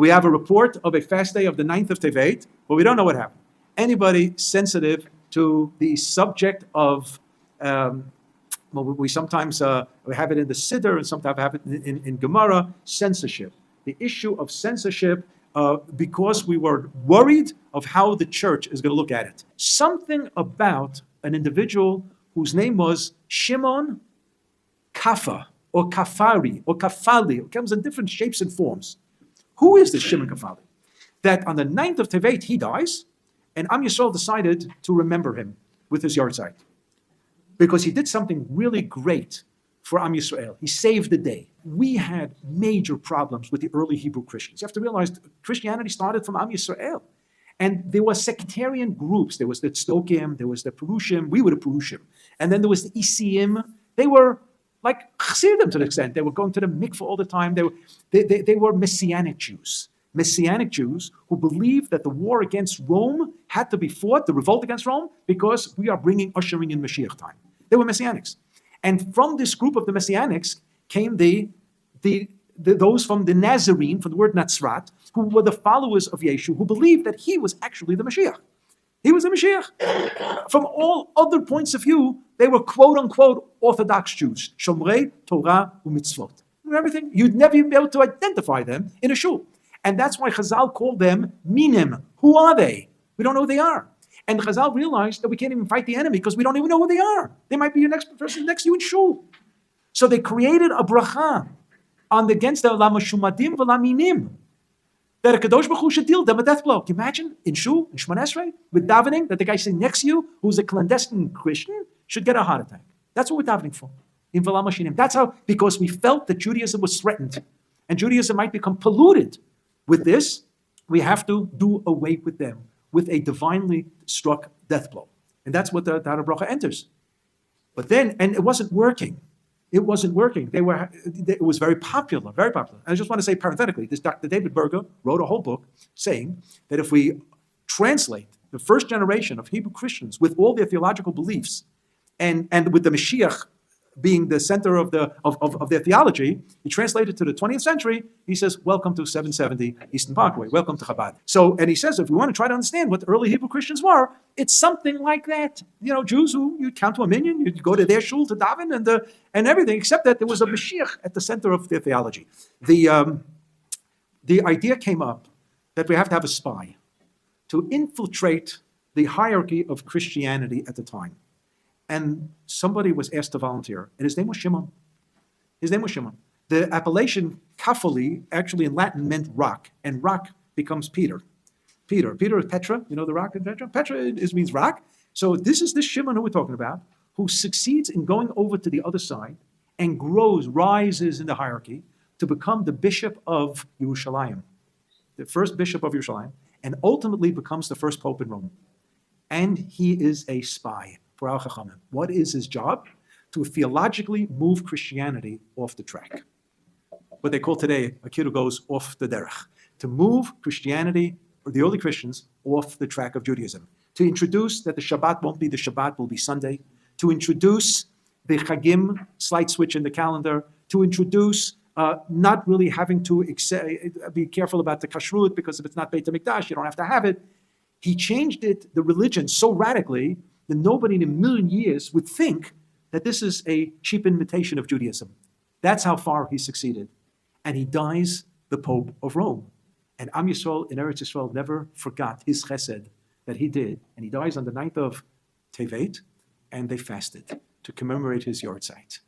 We have a report of a fast day of the 9th of Tevet, but we don't know what happened. Anybody sensitive to the subject of, we sometimes we have it in the Siddur and sometimes have it in Gemara, censorship. The issue of censorship, because we were worried of how the church is going to look at it. Something about an individual whose name was Shimon Kafali, or Kafali. It comes in different shapes and forms. Who is this Shimon Kafali? That on the 9th of Tevet he dies, and Am Yisrael decided to remember him with his yahrzeit. Because he did something really great for Am Yisrael. He saved the day. We had major problems with the early Hebrew Christians. You have to realize Christianity started from Am Yisrael. And there were sectarian groups. There was the Tzdokim, there was the Perushim, we were the Perushim. And then there was the Isiim. They were like Chassidim to an extent. They were going to the mikveh all the time. They were Messianic Jews. Messianic Jews who believed that the war against Rome had to be fought, the revolt against Rome, because we are ushering in Mashiach time. They were Messianics. And from this group of the Messianics came those from the Nazarene, from the word Natzrat, who were the followers of Yeshu, who believed that he was actually the Mashiach. He was the Mashiach. From all other points of view, they were quote-unquote Orthodox Jews. Shomrei Torah u'mitzvot. Everything. You'd never even be able to identify them in a shul. And that's why Chazal called them minim. Who are they? We don't know who they are. And Chazal realized that we can't even fight the enemy because we don't even know who they are. They might be your next person next to you in shul. So they created a bracha against the la mashumadim v'la minim. That a Kadosh Baruch Hu should deal them a death blow. Can you imagine in shul, in Shemon Esrei, with davening, that the guy sitting next to you, who's a clandestine Christian, should get a heart attack. That's what we're davening for. In v'la mashinim. That's how, because we felt that Judaism was threatened. And Judaism might become polluted. With this, we have to do away with them, with a divinely struck death blow. And that's what the bracha enters. But then, and it wasn't working. It wasn't working. It was very popular, very popular. I just want to say parenthetically, this Dr. David Berger wrote a whole book saying that if we translate the first generation of Hebrew Christians with all their theological beliefs and with the Mashiach being the center of their theology, he translated to the 20th century, he says, welcome to 770 Eastern Parkway, welcome to Chabad. So, and he says, if we want to try to understand what the early Hebrew Christians were, it's something like that. You know, Jews who you count to a million, you go to their shul to daven and everything, except that there was a Mashiach at the center of their theology. The idea came up that we have to have a spy to infiltrate the hierarchy of Christianity at the time. And somebody was asked to volunteer, and his name was Shimon. The appellation Kafali actually in Latin meant rock, and rock becomes Peter. Peter is Petra, you know the rock in Petra? Petra means rock. So this is the Shimon who we're talking about, who succeeds in going over to the other side and rises in the hierarchy to become the bishop of Yerushalayim, the first bishop of Yerushalayim, and ultimately becomes the first pope in Rome. And he is a spy for Al Chachamim. What is his job? To theologically move Christianity off the track. What they call today a kid who goes off the derech. To move Christianity, or the early Christians, off the track of Judaism. To introduce that the Shabbat won't be the Shabbat, will be Sunday. To introduce the Chagim, slight switch in the calendar. To introduce not really having to be careful about the kashrut, because if it's not Beit HaMikdash, you don't have to have it. He changed it, the religion, so radically that nobody in a million years would think that this is a cheap imitation of Judaism. That's how far he succeeded. And he dies the Pope of Rome. And Am Yisrael in Eretz Yisrael never forgot his chesed that he did. And he dies on the 9th of Tevet, and they fasted to commemorate his yahrzeit.